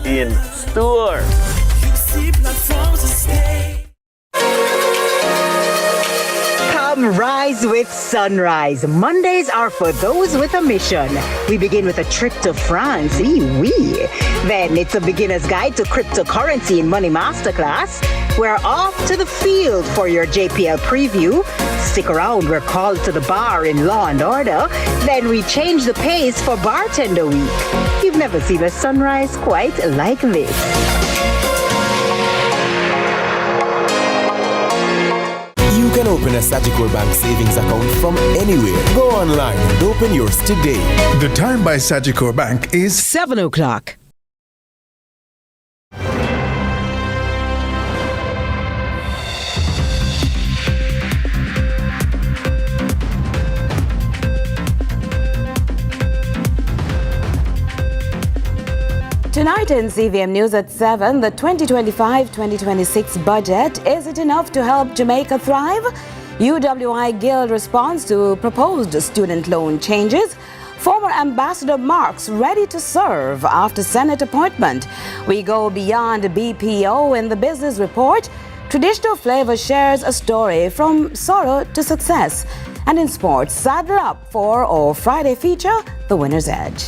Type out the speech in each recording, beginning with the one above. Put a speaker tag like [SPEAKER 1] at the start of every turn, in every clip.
[SPEAKER 1] in store.
[SPEAKER 2] Come rise with sunrise. Mondays are for those with a mission. We begin with a trip to France. Oui. Then it's a beginner's guide to cryptocurrency and money masterclass. We're off to the field for your JPL preview. Stick around, we're called to the bar in Law and Order. Then we change the pace for Bartender Week. You've never seen a sunrise quite like this.
[SPEAKER 3] You can open a Sagicor Bank savings account from anywhere. Go online and open yours today.
[SPEAKER 4] The time by Sagicor Bank is
[SPEAKER 2] 7 o'clock.
[SPEAKER 5] Tonight in CVM News at 7, the 2025-2026 budget, is it enough to help Jamaica thrive? UWI Guild responds to proposed student loan changes. Former Ambassador Marks ready to serve after Senate appointment. We go beyond BPO in the business report. Traditional Flavor shares a story from sorrow to success. And in sports, saddle up for our Friday feature, The Winner's Edge.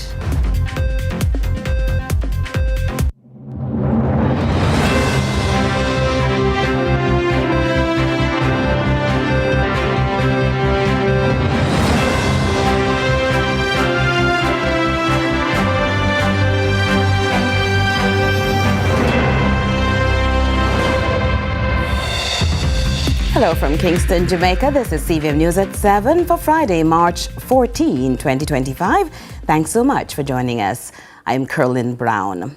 [SPEAKER 5] Hello from Kingston, Jamaica. This is CVM News at 7 for Friday, March 14, 2025. Thanks so much for joining us. I'm Curlin Brown.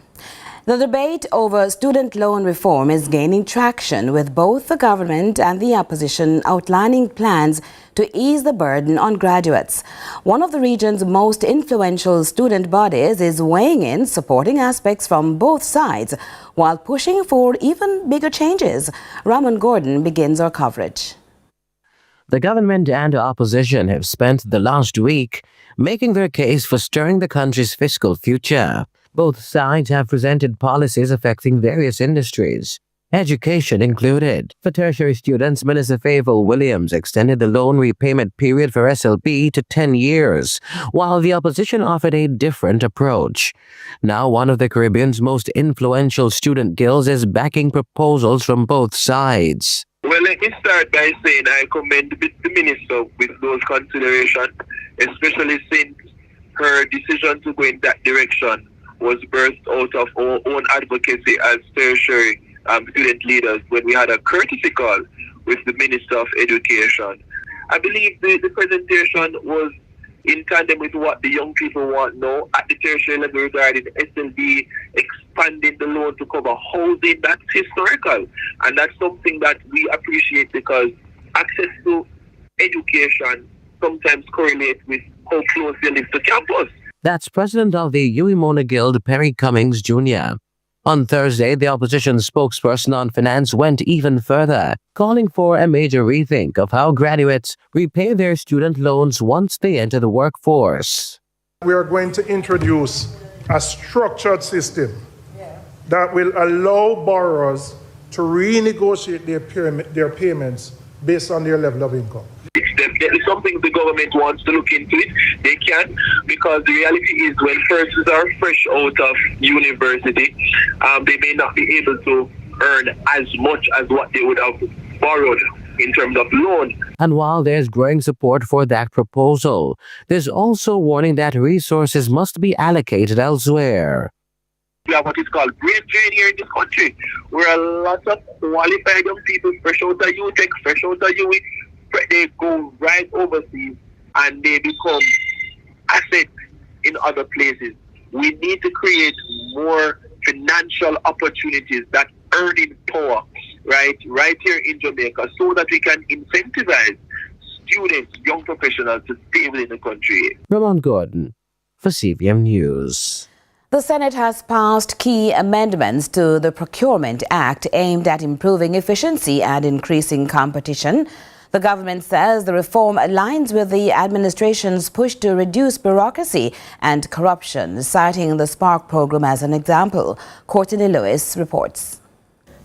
[SPEAKER 5] The debate over student loan reform is gaining traction, with both the government and the opposition outlining plans to ease the burden on graduates. One of the region's most influential student bodies is weighing in, supporting aspects from both sides, while pushing for even bigger changes. Ramon Gordon begins our coverage.
[SPEAKER 6] The government and opposition have spent the last week making their case for stirring the country's fiscal future. Both sides have presented policies affecting various industries, education included. For tertiary students, Minister Favour Williams extended the loan repayment period for SLB to 10 years, while the opposition offered a different approach. Now, one of the Caribbean's most influential student guilds is backing proposals from both sides.
[SPEAKER 7] Well, let me start by saying I commend the minister with those considerations, especially since her decision to go in that direction was birthed out of our own advocacy as tertiary student leaders when we had a courtesy call with the Minister of Education. I believe the presentation was in tandem with what the young people want now at the tertiary level regarding SLB expanding the loan to cover housing. That's historical, and that's something that we appreciate because access to education sometimes correlates with how close you live to campus.
[SPEAKER 6] That's President of the UWI Guild, Perry Cummings Jr. On Thursday, the opposition spokesperson on finance went even further, calling for a major rethink of how graduates repay their student loans once they enter the workforce.
[SPEAKER 8] We are going to introduce a structured system that will allow borrowers to renegotiate their payments based on their level of income.
[SPEAKER 7] It's definitely something the government wants to look into it. They can, because the reality is when persons are fresh out of university, they may not be able to earn as much as what they would have borrowed in terms of loan.
[SPEAKER 6] And while there's growing support for that proposal, there's also warning that resources must be allocated elsewhere.
[SPEAKER 7] We have what is called brain drain here in this country, where a lot of qualified young people, fresh out of UTech, fresh out of UWI, they go right overseas and they become assets in other places. We need to create more financial opportunities, that earning power, right here in Jamaica, so that we can incentivize students, young professionals to stay within the country.
[SPEAKER 6] Ramon Gordon for CVM News.
[SPEAKER 5] The Senate has passed key amendments to the Procurement Act aimed at improving efficiency and increasing competition. The government says the reform aligns with the administration's push to reduce bureaucracy and corruption, citing the Spark program as an example. Courteney reports.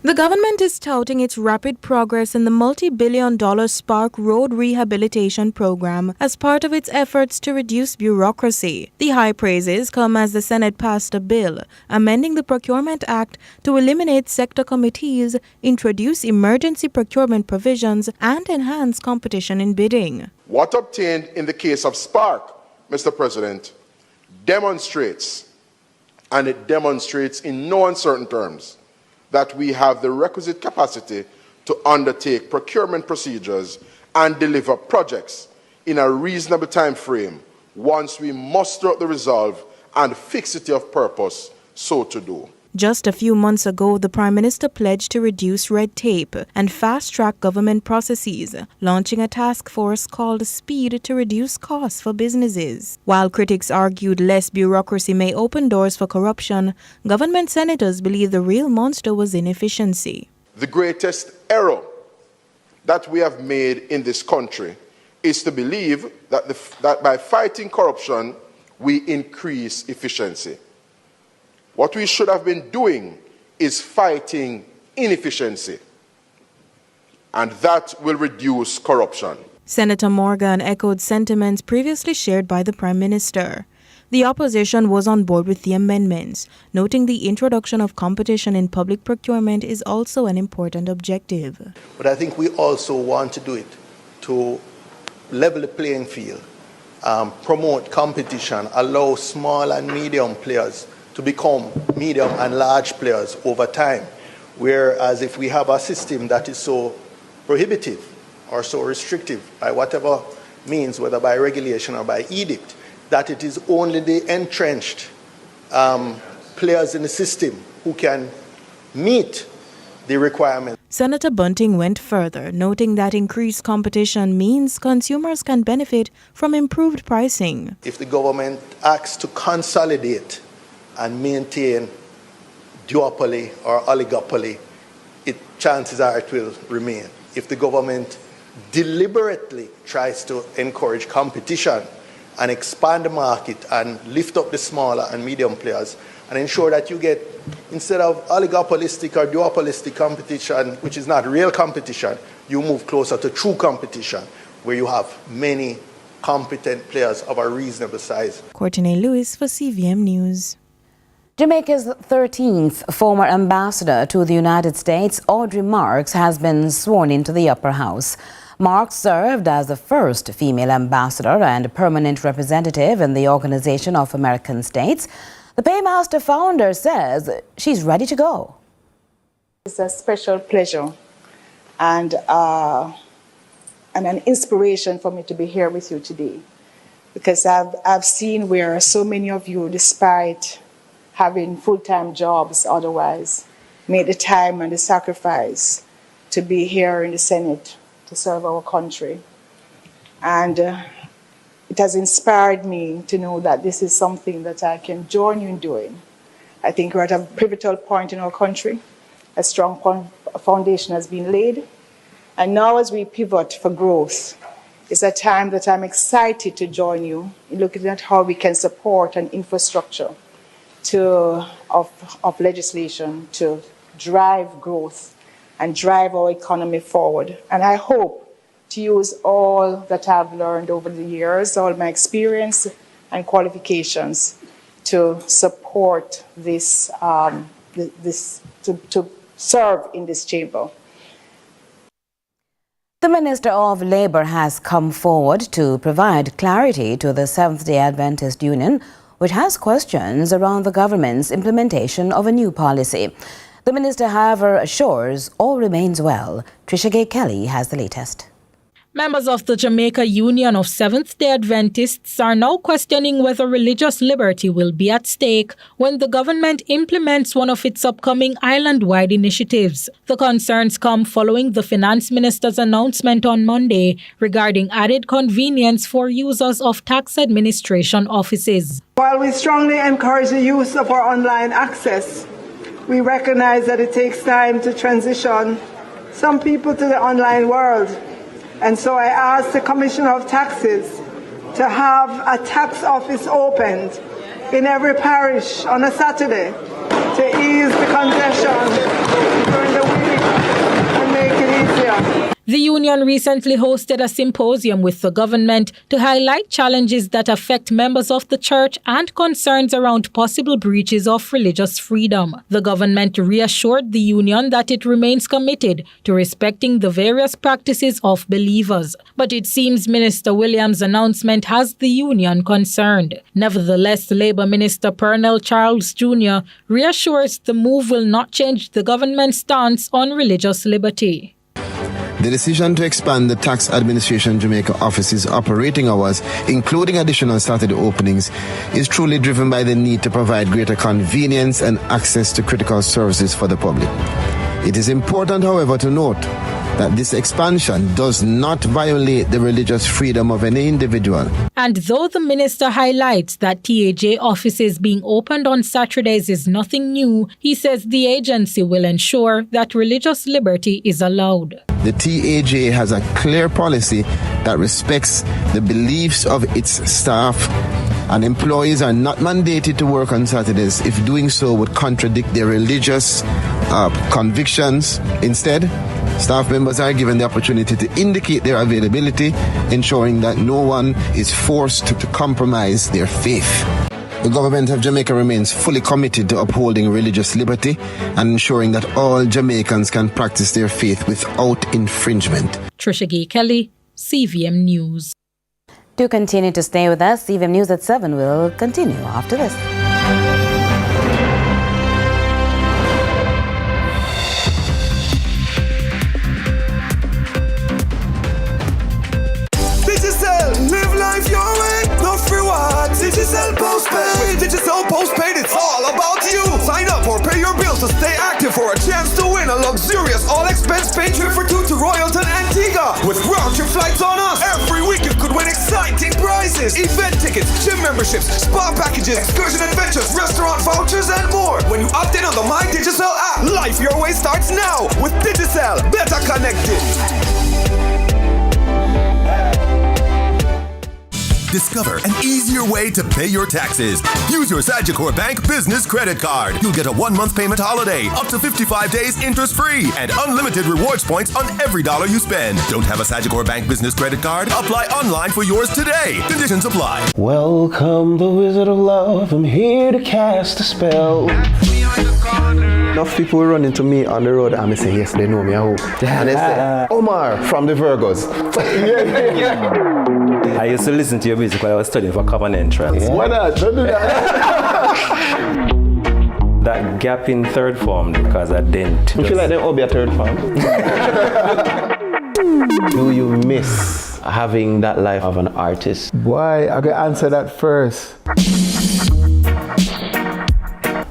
[SPEAKER 1] The government is touting its rapid progress in the multi-billion-dollar Spark Road Rehabilitation Program as part of its efforts to reduce bureaucracy. The high praises come as the Senate passed a bill amending the Procurement Act to eliminate sector committees, introduce emergency procurement provisions, and enhance competition in bidding.
[SPEAKER 9] What obtained in the case of Spark, Mr. President, demonstrates, and it demonstrates in no uncertain terms, that we have the requisite capacity to undertake procurement procedures and deliver projects in a reasonable time frame once we muster up the resolve and fixity of purpose so to do.
[SPEAKER 1] Just a few months ago, the Prime Minister pledged to reduce red tape and fast-track government processes, launching a task force called SPEED to reduce costs for businesses. While critics argued less bureaucracy may open doors for corruption, government senators believe the real monster was inefficiency.
[SPEAKER 9] The greatest error that we have made in this country is to believe that by fighting corruption, we increase efficiency. What we should have been doing is fighting inefficiency, and that will reduce corruption.
[SPEAKER 1] Senator Morgan echoed sentiments previously shared by the Prime Minister. The opposition was on board with the amendments, noting the introduction of competition in public procurement is also an important objective.
[SPEAKER 10] But I think we also want to do it to level the playing field, promote competition, allow small and medium players to become medium and large players over time. Whereas if we have a system that is so prohibitive or so restrictive by whatever means, whether by regulation or by edict, that it is only the entrenched players in the system who can meet the requirements.
[SPEAKER 1] Senator Bunting went further, noting that increased competition means consumers can benefit from improved pricing.
[SPEAKER 10] If the government acts to consolidate and maintain duopoly or oligopoly, chances are it will remain. If the government deliberately tries to encourage competition and expand the market and lift up the smaller and medium players and ensure that you get, instead of oligopolistic or duopolistic competition, which is not real competition, you move closer to true competition, where you have many competent players of a reasonable size.
[SPEAKER 1] Courteney Lewis for CVM News.
[SPEAKER 5] Jamaica's 13th former ambassador to the United States, Audrey Marks, has been sworn into the upper house. Marks served as the first female ambassador and permanent representative in the Organization of American States. The Paymaster founder says she's ready to go.
[SPEAKER 11] It's a special pleasure and an inspiration for me to be here with you today, because I've seen where so many of you, despite having full-time jobs otherwise, made the time and the sacrifice to be here in the Senate to serve our country. And it has inspired me to know that this is something that I can join you in doing. I think we're at a pivotal point in our country. A strong foundation has been laid. And now as we pivot for growth, it's a time that I'm excited to join you in looking at how we can support an infrastructure of legislation to drive growth and drive our economy forward. And I hope to use all that I've learned over the years, all my experience and qualifications, to support this, to serve in this chamber.
[SPEAKER 5] The Minister of Labour has come forward to provide clarity to the Seventh-day Adventist Union, which has questions around the government's implementation of a new policy. The minister, however, assures all remains well. Trisha Gay Kelly has the latest.
[SPEAKER 12] Members of the Jamaica Union of Seventh-day Adventists are now questioning whether religious liberty will be at stake when the government implements one of its upcoming island-wide initiatives. The concerns come following the finance minister's announcement on Monday regarding added convenience for users of tax administration offices.
[SPEAKER 13] While we strongly encourage the use of our online access, we recognize that it takes time to transition some people to the online world. And so I asked the Commissioner of Taxes to have a tax office opened in every parish on a Saturday to ease the congestion during the week and make it easier.
[SPEAKER 12] The union recently hosted a symposium with the government to highlight challenges that affect members of the church and concerns around possible breaches of religious freedom. The government reassured the union that it remains committed to respecting the various practices of believers. But it seems Minister Williams' announcement has the union concerned. Nevertheless, Labour Minister Pernell Charles Jr. reassures the move will not change the government's stance on religious liberty.
[SPEAKER 14] The decision to expand the Tax Administration Jamaica office's operating hours, including additional Saturday openings, is truly driven by the need to provide greater convenience and access to critical services for the public. It is important, however, to note that this expansion does not violate the religious freedom of any individual.
[SPEAKER 12] And though the minister highlights that TAJ offices being opened on Saturdays is nothing new, he says the agency will ensure that religious liberty is allowed.
[SPEAKER 14] The TAJ has a clear policy that respects the beliefs of its staff, and employees are not mandated to work on Saturdays if doing so would contradict their religious convictions. Instead, staff members are given the opportunity to indicate their availability, ensuring that no one is forced to compromise their faith. The government of Jamaica remains fully committed to upholding religious liberty and ensuring that all Jamaicans can practice their faith without infringement.
[SPEAKER 12] Trisha Gay Kelly, CVM News.
[SPEAKER 5] Do continue to stay with us. CVM News at 7 will continue after this.
[SPEAKER 15] Live life your way, no free what? Digital postpaid. With Digital postpaid, it's all about you. Sign up or pay your bills to stay active for a chance to win a luxurious all-expense paid trip for two to Royalton, Antigua. With round-trip flights on us. Every week you could win exciting prizes. Event tickets, gym memberships, spa packages, excursion adventures, restaurant vouchers, and more. When you opt in on the My Digital app, life your way starts now. With Digital, better connected.
[SPEAKER 16] Discover an easier way to pay your taxes. Use your Sagicor Bank Business Credit Card. You'll get a 1-month payment holiday, up to 55 days interest-free, and unlimited rewards points on every dollar you spend. Don't have a Sagicor Bank Business Credit Card? Apply online for yours today. Conditions apply.
[SPEAKER 17] Welcome, the Wizard of Love. I'm here to cast a spell. Enough people run into me on the road and I say, yes, they know me. And they say, Omar from the Virgos.
[SPEAKER 18] I used to listen to your music while I was studying for common entrance.
[SPEAKER 17] Why not? Don't do that.
[SPEAKER 18] That gap in third form because I didn't.
[SPEAKER 17] You feel like they'll all be a third form? Do you miss having that life of an artist?
[SPEAKER 19] Why? I can answer that first.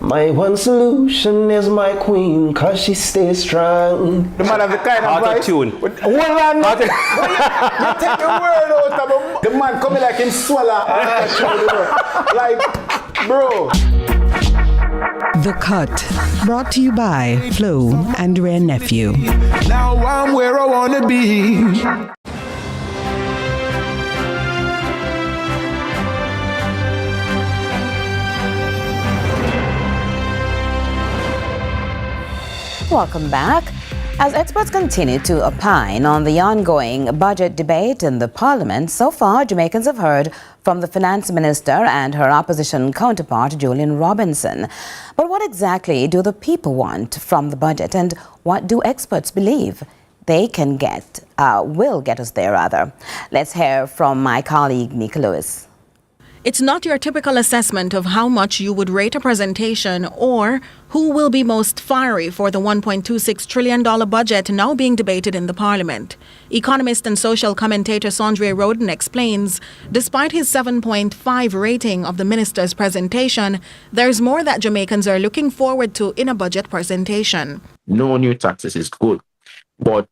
[SPEAKER 17] My one solution is my queen, cause she stays strong.
[SPEAKER 19] The man have the kind of voice.
[SPEAKER 18] Auto-tune.
[SPEAKER 19] Hold on. You take the word out of him. The man coming like him swallow. Like, bro.
[SPEAKER 20] The Cut, brought to you by Flo and Rare Nephew.
[SPEAKER 19] Now I'm where I wanna be.
[SPEAKER 5] Welcome back. As experts continue to opine on the ongoing budget debate in the Parliament, so far Jamaicans have heard from the Finance Minister and her opposition counterpart, Julian Robinson. But what exactly do the people want from the budget, and what do experts believe they can get, will get us there rather? Let's hear from my colleague, Mika Lewis.
[SPEAKER 21] It's not your typical assessment of how much you would rate a presentation or who will be most fiery for the $1.26 trillion budget now being debated in the Parliament. Economist and social commentator Sondre Roden explains, despite his 7.5 rating of the minister's presentation, there's more that Jamaicans are looking forward to in a budget presentation.
[SPEAKER 22] No new taxes is good, but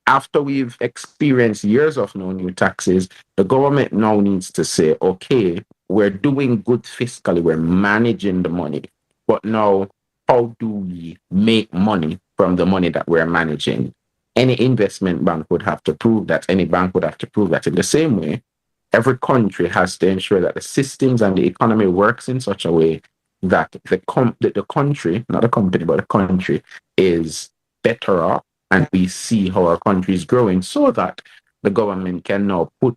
[SPEAKER 22] after we've experienced years of no new taxes, the government now needs to say, okay, we're doing good fiscally, we're managing the money, but now how do we make money from the money that we're managing? any investment bank would have to prove that. Any bank would have to prove that. In the same way, every country has to ensure that the systems and the economy works in such a way that the country, not the company, but the country is better off, and we see how our country is growing, so that the government can now put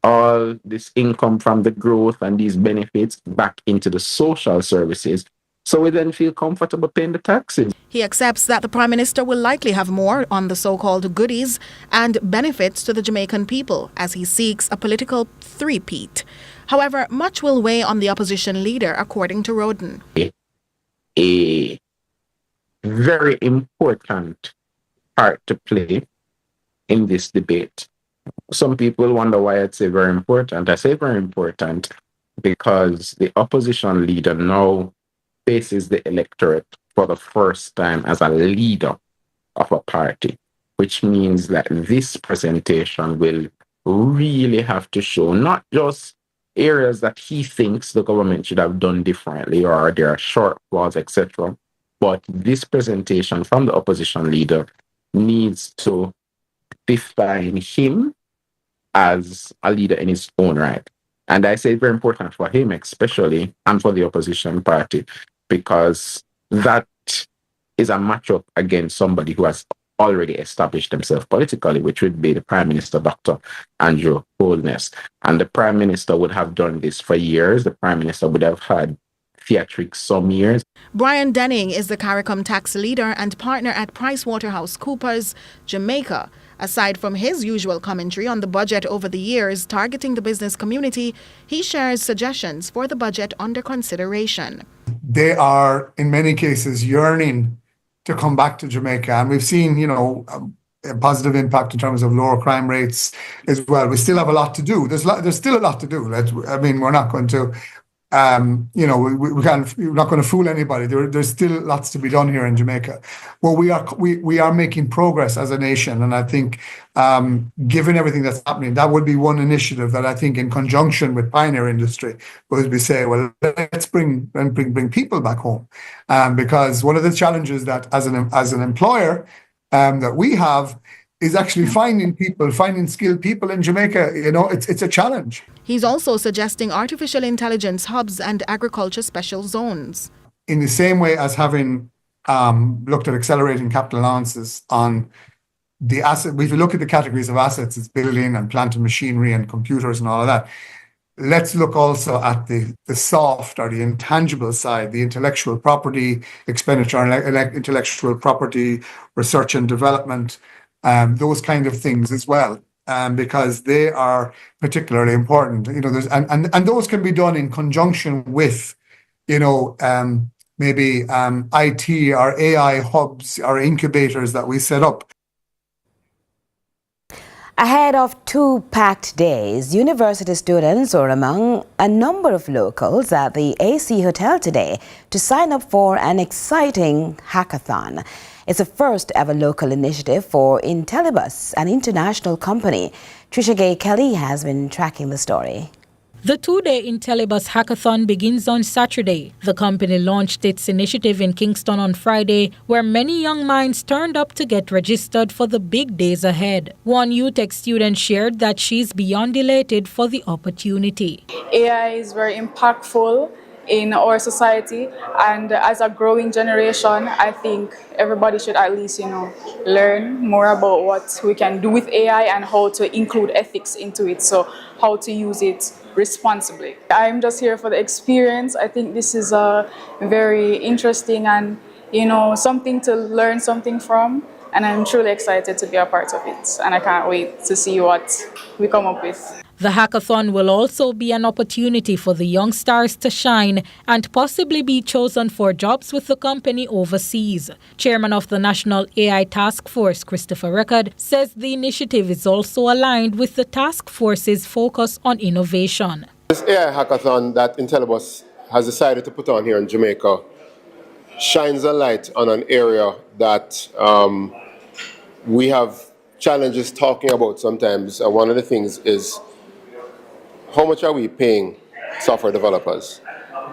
[SPEAKER 22] all this income from the growth and these benefits back into the social services, so we then feel comfortable paying the taxes.
[SPEAKER 21] He accepts that the Prime Minister will likely have more on the so-called goodies and benefits to the Jamaican people as he seeks a political three-peat. However, much will weigh on the opposition leader, according to Roden.
[SPEAKER 22] A very important part to play in this debate. Some people wonder why I'd say very important. I say very important because the opposition leader now faces the electorate for the first time as a leader of a party, which means that this presentation will really have to show not just areas that he thinks the government should have done differently or there are shortfalls, etc., but this presentation from the opposition leader needs to define him as a leader in his own right. And I say it's very important for him especially, and for the opposition party, because that is a matchup against somebody who has already established himself politically, which would be the Prime Minister, Dr. Andrew Holness. And the Prime Minister would have done this for years. The Prime Minister would have had theatrics some years.
[SPEAKER 21] Brian Denning is the CARICOM tax leader and partner at PricewaterhouseCoopers, Jamaica. Aside from his usual commentary on the budget over the years targeting the business community, he shares suggestions for the budget under consideration.
[SPEAKER 3] They are, in many cases, yearning to come back to Jamaica. And we've seen, a positive impact in terms of lower crime rates as well. We still have a lot to do. There's still a lot to do. We're not going to, we're not going to fool anybody. There's still lots to be done here in Jamaica. Well, we are making progress as a nation, and I think, given everything that's happening, that would be one initiative that I think, in conjunction with pioneer industry, would be say, well, let's bring people back home, because one of the challenges that as an employer that we have is actually finding skilled people in Jamaica. It's a challenge.
[SPEAKER 21] He's also suggesting artificial intelligence hubs and agriculture special zones.
[SPEAKER 3] In the same way as having looked at accelerating capital allowances on the asset, if you look at the categories of assets, it's building and plant and machinery and computers and all of that. Let's look also at the soft or the intangible side, the intellectual property expenditure, and intellectual property research and development, those kind of things as well, because they are particularly important. And those can be done in conjunction with, maybe IT or AI hubs or incubators that we set up.
[SPEAKER 5] Ahead of 2 packed days, university students were among a number of locals at the AC Hotel today to sign up for an exciting hackathon. It's a first ever local initiative for Intellibus, an international company. Trisha Gay Kelly has been tracking the story.
[SPEAKER 12] The 2-day Intellibus hackathon begins on Saturday. The company launched its initiative in Kingston on Friday, where many young minds turned up to get registered for the big days ahead. One UTech student shared that she's beyond elated for the opportunity.
[SPEAKER 4] AI is very impactful in our society, and as a growing generation, I think everybody should at least, learn more about what we can do with AI and how to include ethics into it, so how to use it responsibly. I'm just here for the experience. I think this is very interesting and, something to learn something from, and I'm truly excited to be a part of it, and I can't wait to see what we come up with.
[SPEAKER 12] The hackathon will also be an opportunity for the young stars to shine and possibly be chosen for jobs with the company overseas. Chairman of the National AI Task Force, Christopher Rickard, says the initiative is also aligned with the task force's focus on innovation.
[SPEAKER 23] This AI hackathon that Intellibus has decided to put on here in Jamaica shines a light on an area that we have challenges talking about sometimes. One of the things is, how much are we paying software developers?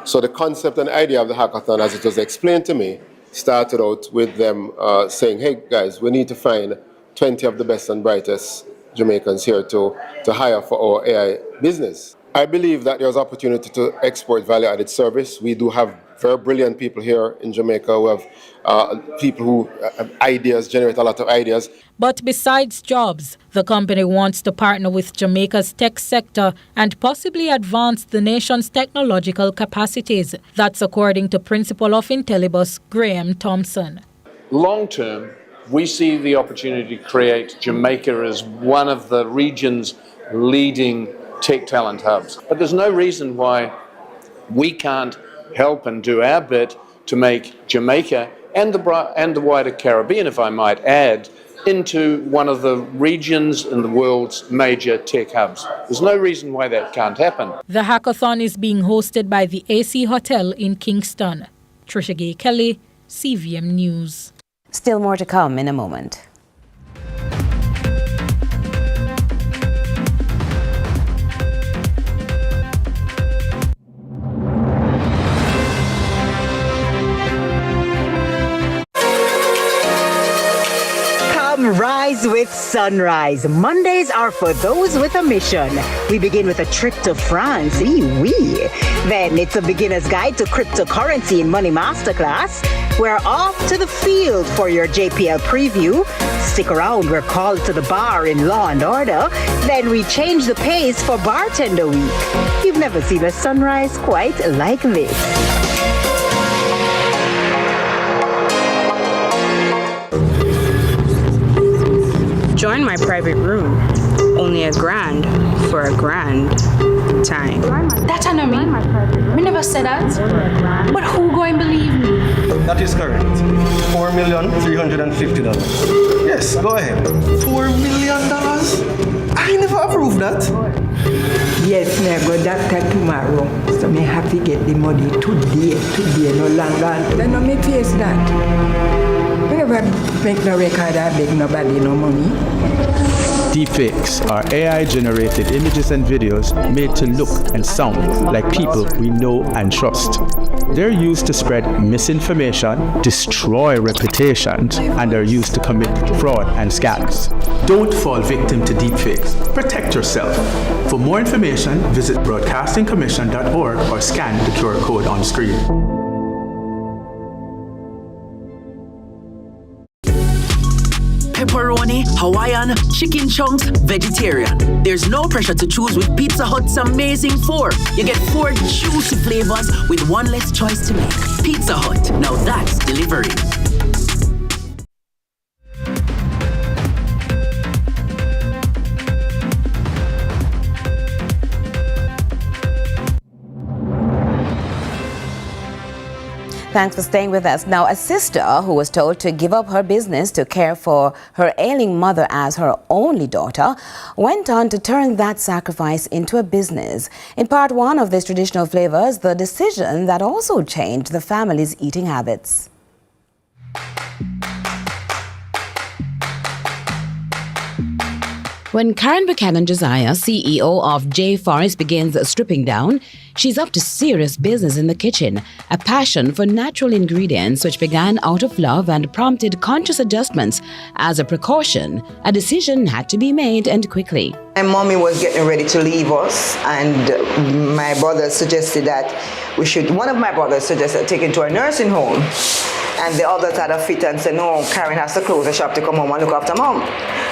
[SPEAKER 23] So the concept and idea of the hackathon, as it was explained to me, started out with them saying, hey guys, we need to find 20 of the best and brightest Jamaicans here to hire for our AI business. I believe that there's opportunity to export value-added service. We do have very brilliant people here in Jamaica who have people who have ideas, generate a lot of ideas.
[SPEAKER 12] But besides jobs, the company wants to partner with Jamaica's tech sector and possibly advance the nation's technological capacities. That's according to Principal of Intellibus, Graham Thompson.
[SPEAKER 2] Long term, we see the opportunity to create Jamaica as one of the region's leading tech talent hubs. But there's no reason why we can't help and do our bit to make Jamaica and the wider Caribbean, if I might add, into one of the regions in the world's major tech hubs. There's no reason why that can't happen.
[SPEAKER 12] The hackathon is being hosted by the AC Hotel in Kingston. Trisha Gay Kelly, CVM News.
[SPEAKER 5] Still more to come in a moment.
[SPEAKER 7] Rise with Sunrise. Mondays are for those with a mission. We begin with a trip to France. Then it's a beginner's guide to cryptocurrency in Money Masterclass. We're off to the field for your JPL preview. Stick around, we're called to the bar in Law and Order. Then we change the pace for Bartender Week. You've never seen a sunrise quite like this.
[SPEAKER 8] Join my private room. Only $1,000 for a grand time.
[SPEAKER 24] That I know me. We never said that. But who go and believe me?
[SPEAKER 25] That is correct. $4,350,000. Yes, go ahead. $4 million? I never approved that.
[SPEAKER 26] Yes, me go doctor tomorrow. So me have to get the money today, no longer. Then no me face that. We never make no record or beg nobody no money.
[SPEAKER 27] Deepfakes are AI-generated images and videos made to look and sound like people we know and trust. They're used to spread misinformation, destroy reputations, and are used to commit fraud and scams. Don't fall victim to deepfakes. Protect yourself. For more information, visit broadcastingcommission.org or scan the QR code on screen.
[SPEAKER 28] Pepperoni, Hawaiian, chicken chunks, vegetarian. There's no pressure to choose with Pizza Hut's amazing 4. You get 4 juicy flavors with one less choice to make. Pizza Hut, now that's delivery.
[SPEAKER 5] Thanks for staying with us. Now, a sister who was told to give up her business to care for her ailing mother as her only daughter went on to turn that sacrifice into a business. In part 1 of this Traditional Flavors, the decision that also changed the family's eating habits. When Karen Buchanan Josiah, CEO of J Forest, begins stripping down, she's up to serious business in the kitchen, a passion for natural ingredients which began out of love and prompted conscious adjustments. As a precaution, a decision had to be made, and quickly.
[SPEAKER 29] My mommy was getting ready to leave us, and my brother suggested that one of my brothers suggested taking to a nursing home. And the others had a fit and said, no, Karen has to close the shop to come home and look after mom.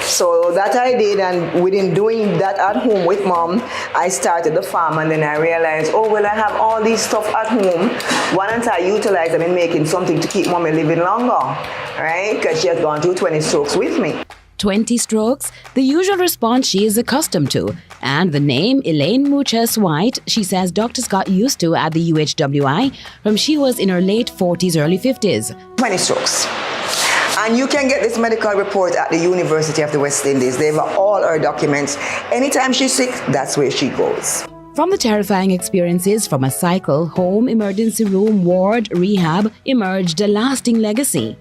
[SPEAKER 29] So that I did, and within doing that at home with mom, I started the farm, and then I realized, oh, well, I have all these stuff at home. Why don't I utilize them in making something to keep mommy living longer, right? Because she has gone through 20 strokes with me.
[SPEAKER 5] 20 strokes, the usual response she is accustomed to. And the name Elaine Muchas White, she says doctors got used to at the UWI from she was in her late 40s, early 50s.
[SPEAKER 29] 20 strokes. And you can get this medical report at the University of the West Indies. They have all her documents. Anytime she's sick, that's where she goes.
[SPEAKER 5] From the terrifying experiences from a cycle, home, emergency room, ward, rehab, emerged a lasting legacy.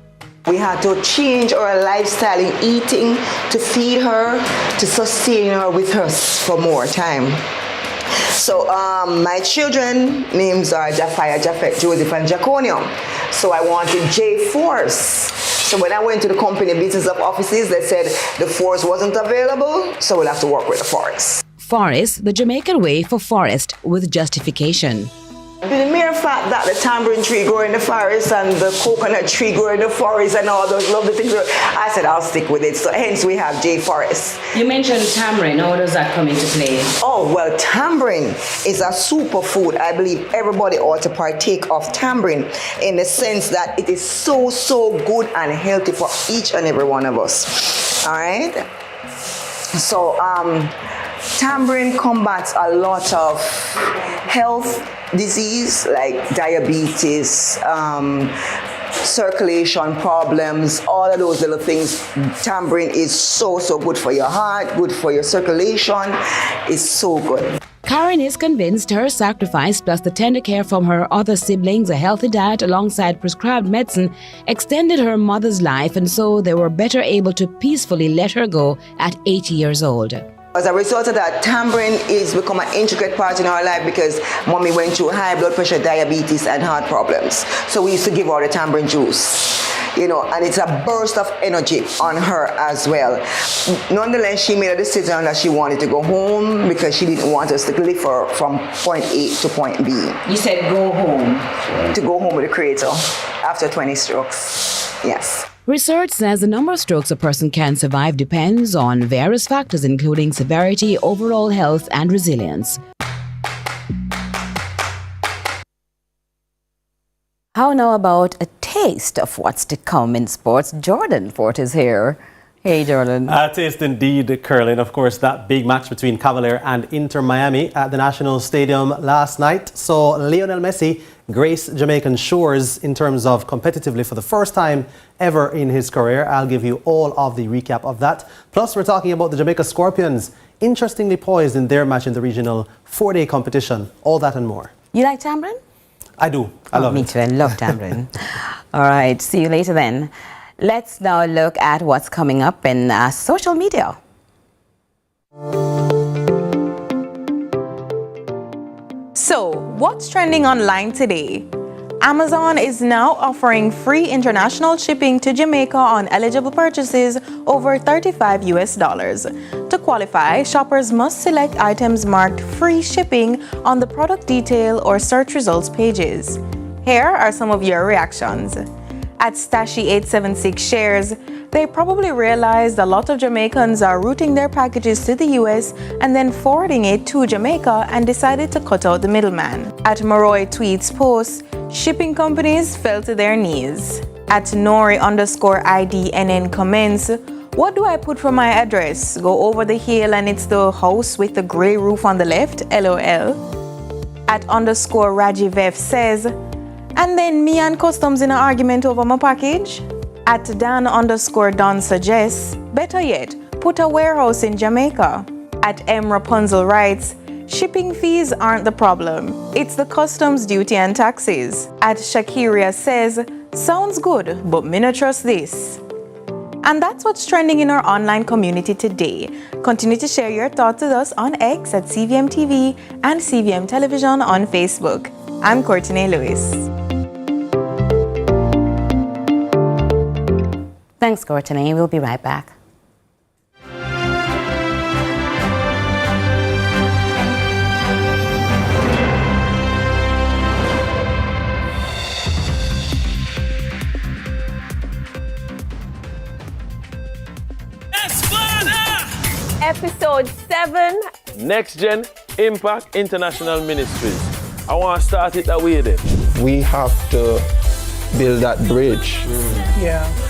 [SPEAKER 29] We had to change our lifestyle in eating to feed her, to sustain her with us for more time. So my children names are Jafia, Japhet, Joseph, and Jaconium. So I wanted J Force So when I went to the company business of offices, they said the forest wasn't available, so we'll have to work with the forest.
[SPEAKER 5] Forest, the Jamaican way for forest with justification.
[SPEAKER 29] The mere fact that the tamarind tree grow in the forest and the coconut tree grow in the forest and all those lovely things, I said I'll stick with it. So hence we have J Forest.
[SPEAKER 5] You mentioned tamarind. How does that come into play?
[SPEAKER 29] Oh, well, tamarind is a superfood. I believe everybody ought to partake of tamarind in the sense that it is so good and healthy for each and every one of us. All right? So, tamarind combats a lot of health disease like diabetes, circulation problems, all of those little things. Tamarind is so good for your heart, good for your circulation. It's so good.
[SPEAKER 5] Karen is convinced her sacrifice plus the tender care from her other siblings, a healthy diet alongside prescribed medicine, extended her mother's life, and so they were better able to peacefully let her go at 80 years old.
[SPEAKER 29] As a result of that, tamarind is become an intricate part in our life because mommy went through high blood pressure, diabetes, and heart problems. So we used to give her the tamarind juice, you know, and it's a burst of energy on her as well. Nonetheless, she made a decision that she wanted to go home because she didn't want us to live her from point A to point B.
[SPEAKER 5] You said go home?
[SPEAKER 29] To go home with the Creator after 20 strokes, yes.
[SPEAKER 5] Research says the number of strokes a person can survive depends on various factors, including severity, overall health, and resilience. How now about a taste of what's to come in sports? Jordan Fort is here. Hey, Jordan.
[SPEAKER 1] A taste indeed, Curlin. Of course, that big match between Cavalier and Inter Miami at the National Stadium last night saw Lionel Messi grace Jamaican shores in terms of competitively for the first time ever in his career. I'll give you all of the recap of that. Plus, we're talking about the Jamaica Scorpions, interestingly poised in their match in the regional 4-day competition. All that and more.
[SPEAKER 5] You like tamarind?
[SPEAKER 1] I do. I love it.
[SPEAKER 5] Me too. I love tamarind. All right. See you later then. Let's now look at what's coming up in social media.
[SPEAKER 6] So, what's trending online today? Amazon is now offering free international shipping to Jamaica on eligible purchases over $35. To qualify, shoppers must select items marked free shipping on the product detail or search results pages. Here are some of your reactions. At Stashy876 shares, they probably realized a lot of Jamaicans are routing their packages to the US and then forwarding it to Jamaica and decided to cut out the middleman. At Maroy Tweets post, shipping companies fell to their knees. At Nori_IDNN comments, what do I put for my address? Go over the hill and it's the house with the grey roof on the left? LOL. At _RajiVF says, and then me and customs in an argument over my package? At Dan_Don suggests, better yet, put a warehouse in Jamaica. At M. Rapunzel writes, shipping fees aren't the problem. It's the customs duty and taxes. At Shakiria says, sounds good, but me no trust this. And that's what's trending in our online community today. Continue to share your thoughts with us on X at CVM TV and CVM Television on Facebook. I'm Courteney Lewis.
[SPEAKER 5] Thanks, Courteney. We'll be right back.
[SPEAKER 9] Episode 7.
[SPEAKER 10] Next Gen Impact International Ministries. I want to start it that way then.
[SPEAKER 17] We have to build that bridge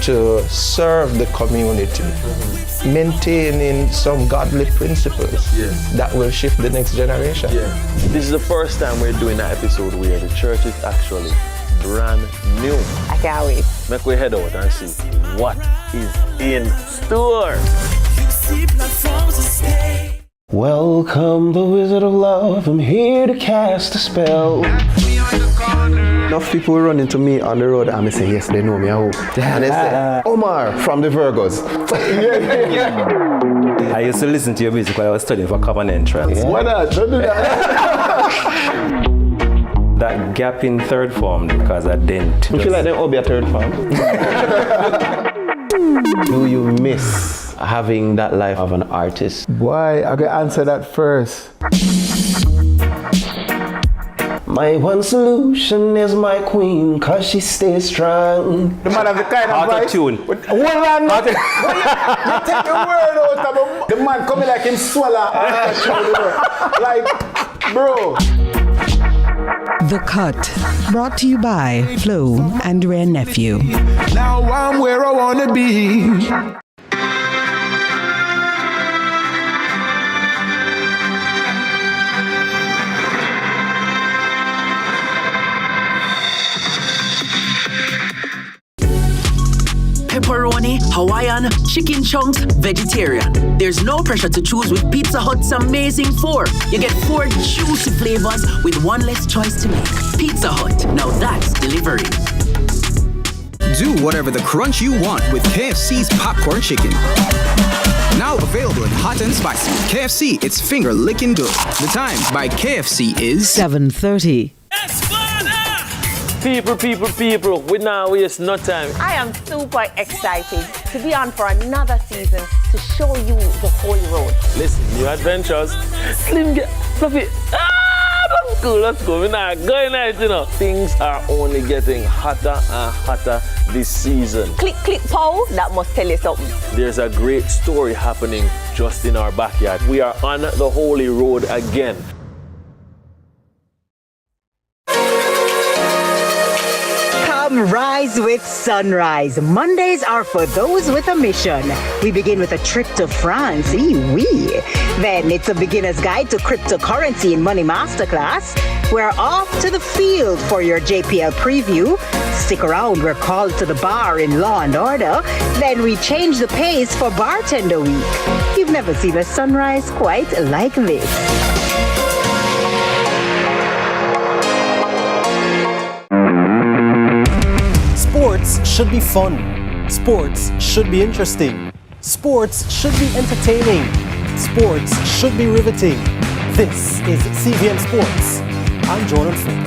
[SPEAKER 17] to serve the community, maintaining some godly principles that will shift the next generation.
[SPEAKER 10] This is the first time we're doing an episode where the church is actually brand new.
[SPEAKER 9] I can't wait.
[SPEAKER 10] Make we head out and see what is in store.
[SPEAKER 17] Welcome, the Wizard of Love. I'm here to cast a spell. Enough people run into me on the road and I say, yes, they know me. And they say, Omar from the Virgos.
[SPEAKER 18] I used to listen to your music while I was studying for common entrance.
[SPEAKER 10] Why not? Don't do that.
[SPEAKER 18] That gap in third form because I didn't.
[SPEAKER 17] You feel like they all be a third form? Do you miss having that life of an artist?
[SPEAKER 11] Why? I can answer that first.
[SPEAKER 17] My one solution is my queen, cause she stays strong.
[SPEAKER 11] The man have the kind of voice.
[SPEAKER 17] Auto-tune.
[SPEAKER 11] Hold on. You take the word out of him. The man coming like him swallow. Like, bro.
[SPEAKER 13] The Cut, brought to you by Flo and Rare Nephew.
[SPEAKER 11] Now I'm where I wanna be.
[SPEAKER 28] Pepperoni, Hawaiian, chicken chunks, vegetarian. There's no pressure to choose with Pizza Hut's amazing 4. You get 4 juicy flavors with one less choice to make. Pizza Hut, now that's delivery.
[SPEAKER 14] Do whatever the crunch you want with KFC's popcorn chicken. Now available in hot and spicy. KFC, it's finger licking good. The time by KFC is
[SPEAKER 13] 7:30.
[SPEAKER 10] People, we now waste no time.
[SPEAKER 9] I am super excited to be on for another season to show you the Holy Road.
[SPEAKER 10] Listen, new adventures. Slim, get fluffy. That's cool, let's go. We're not going out, you know. Things are only getting hotter and hotter this season.
[SPEAKER 9] Click, pow, that must tell you something.
[SPEAKER 10] There's a great story happening just in our backyard. We are on the Holy Road again.
[SPEAKER 7] Rise with sunrise. Mondays are for those with a mission. We begin with a trip to France. Oui. Then it's a beginner's guide to cryptocurrency in Money Masterclass. We're off to the field for your JPL preview. Stick around, we're called to the bar in Law and Order. Then we change the pace for Bartender Week. You've never seen a sunrise quite like this.
[SPEAKER 1] Sports should be fun. Sports should be interesting. Sports should be entertaining. Sports should be riveting. This is CVM Sports. I'm Jordan Ford.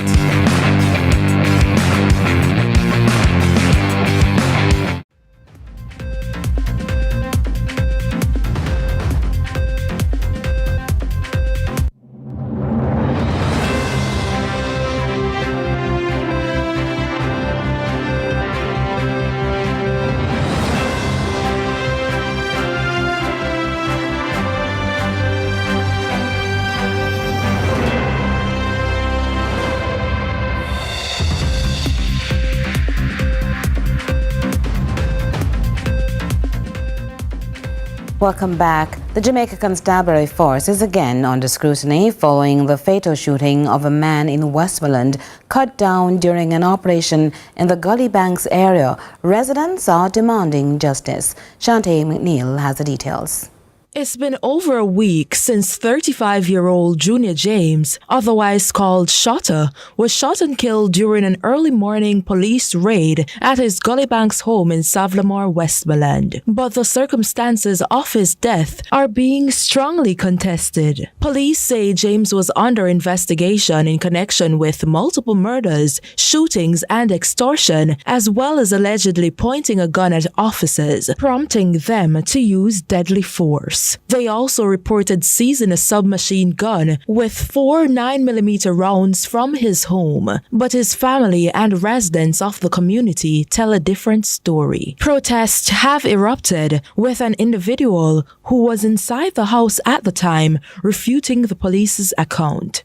[SPEAKER 5] Welcome back. The Jamaica Constabulary Force is again under scrutiny following the fatal shooting of a man in Westmoreland cut down during an operation in the Gully Banks area. Residents are demanding justice. Shantae McNeil has the details.
[SPEAKER 15] It's been over a week since 35-year-old Junior James, otherwise called Shotta, was shot and killed during an early morning police raid at his Gullybanks home in Savlamore, Westmoreland. But the circumstances of his death are being strongly contested. Police say James was under investigation in connection with multiple murders, shootings, and extortion, as well as allegedly pointing a gun at officers, prompting them to use deadly force. They also reported seizing a submachine gun with 4 9mm rounds from his home. But his family and residents of the community tell a different story. Protests have erupted, with an individual who was inside the house at the time refuting the police's account.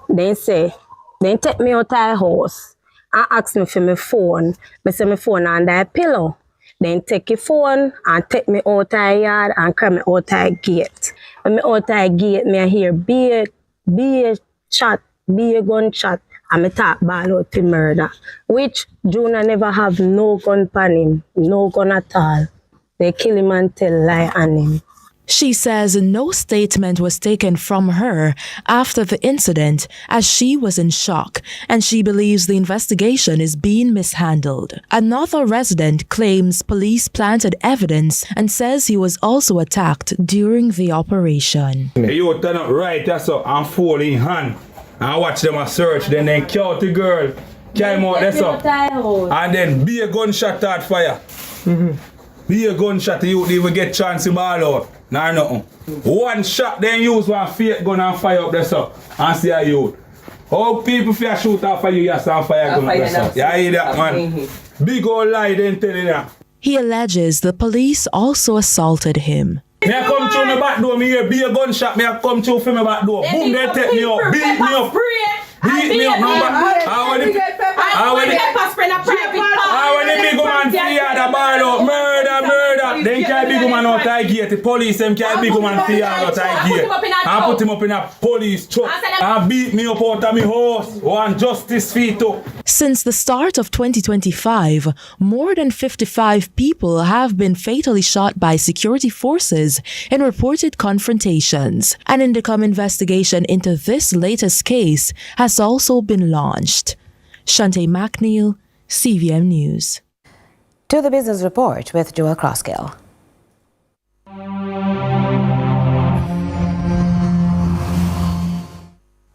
[SPEAKER 16] They take me out of the house and ask me for my phone. I say my phone under a pillow. Then take your phone and take me out of the yard and carry me out of the gate. When me out of the gate, me hear be a gunshot, and me talk ball out to murder. Which Junior never have no gun on him, no gun at all. They kill him and tell lie on him.
[SPEAKER 15] She says no statement was taken from her after the incident, as she was in shock, and she believes the investigation is being mishandled. Another resident claims police planted evidence and says he was also attacked during the operation.
[SPEAKER 19] You turn up right, that's up, and fall in hand. And watch them a search, then they kill the girl, carry him out, that's up. And then be a gunshot start fire. Be a gunshot, you even get chance to ball out. Nah, nothing. One shot, then use one fake gun and fire up the so and see a youth. How people fear shoot after you, yes, and fire gun up the so. Yeah, hear that, man. Big old lie, then tell you that.
[SPEAKER 15] He alleges the police also assaulted him.
[SPEAKER 19] Me I come through my back door, me hear be a gunshot, me I come through from my back door. Boom, they take me up, beat me up. Beat me up, number. When the big man fear the ball out, murder. Then carry big man out of gate. The police them carry big man fear out of gate. And put him up in a police truck. And beat me up out of my house. One justice feet up.
[SPEAKER 15] Since the start of 2025, more than 55 people have been fatally shot by security forces in reported confrontations. An in-the-com investigation into this latest case has also been launched. Shante McNeil, CVM News.
[SPEAKER 5] To the Business Report with Joel Crosskill.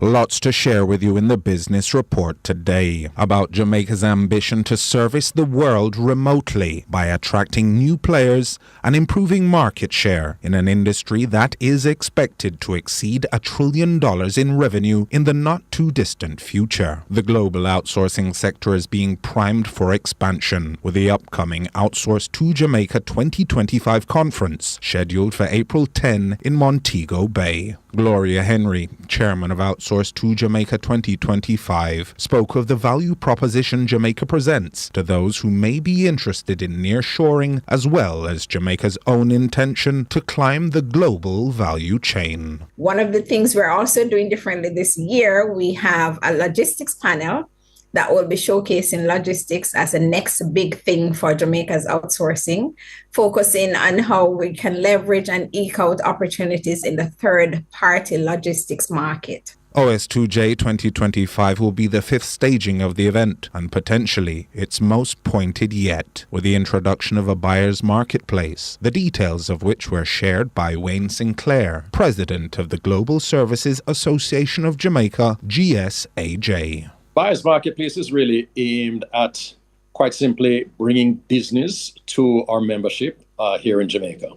[SPEAKER 2] Lots to share with you in the Business Report today about Jamaica's ambition to service the world remotely by attracting new players and improving market share in an industry that is expected to exceed $1 trillion in revenue in the not-too-distant future. The global outsourcing sector is being primed for expansion with the upcoming Outsource to Jamaica 2025 conference scheduled for April 10 in Montego Bay. Gloria Henry, chairman of Outsource to Jamaica 2025, spoke of the value proposition Jamaica presents to those who may be interested in nearshoring, as well as Jamaica's own intention to climb the global value chain.
[SPEAKER 3] One of the things we're also doing differently this year, we have a logistics panel that will be showcasing logistics as the next big thing for Jamaica's outsourcing, focusing on how we can leverage and eke out opportunities in the third-party logistics market.
[SPEAKER 2] OS2J 2025 will be the fifth staging of the event, and potentially its most pointed yet, with the introduction of a buyer's marketplace, the details of which were shared by Wayne Sinclair, president of the Global Services Association of Jamaica, GSAJ.
[SPEAKER 4] Buyer's Marketplace is really aimed at, quite simply, bringing business to our membership here in Jamaica.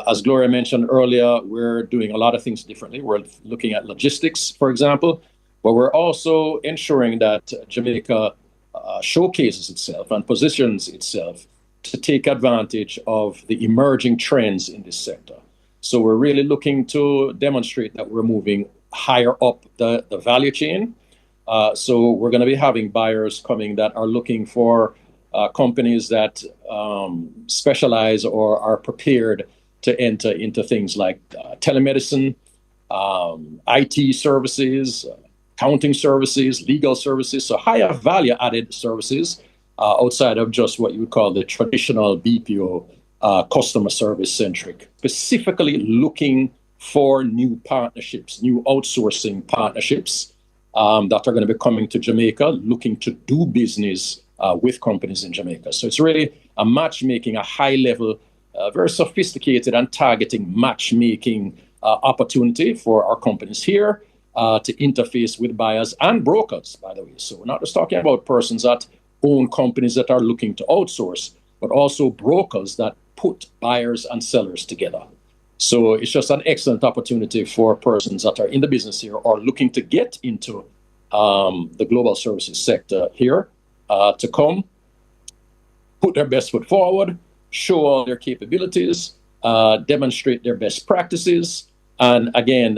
[SPEAKER 4] As Gloria mentioned earlier, we're doing a lot of things differently. We're looking at logistics, for example, but we're also ensuring that Jamaica showcases itself and positions itself to take advantage of the emerging trends in this sector. So we're really looking to demonstrate that we're moving higher up the value chain. So we're going to be having buyers coming that are looking for companies that specialize or are prepared to enter into things like telemedicine, IT services, accounting services, legal services, so higher value added services outside of just what you would call the traditional BPO customer service centric, specifically looking for new partnerships, new outsourcing partnerships that are going to be coming to Jamaica, looking to do business with companies in Jamaica. So it's really a matchmaking, a high level, very sophisticated and targeting matchmaking opportunity for our companies here to interface with buyers and brokers, by the way. So we're not just talking about persons that own companies that are looking to outsource, but also brokers that put buyers and sellers together. So it's just an excellent opportunity for persons that are in the business here or looking to get into the global services sector here to come, put their best foot forward, show all their capabilities, demonstrate their best practices, and again,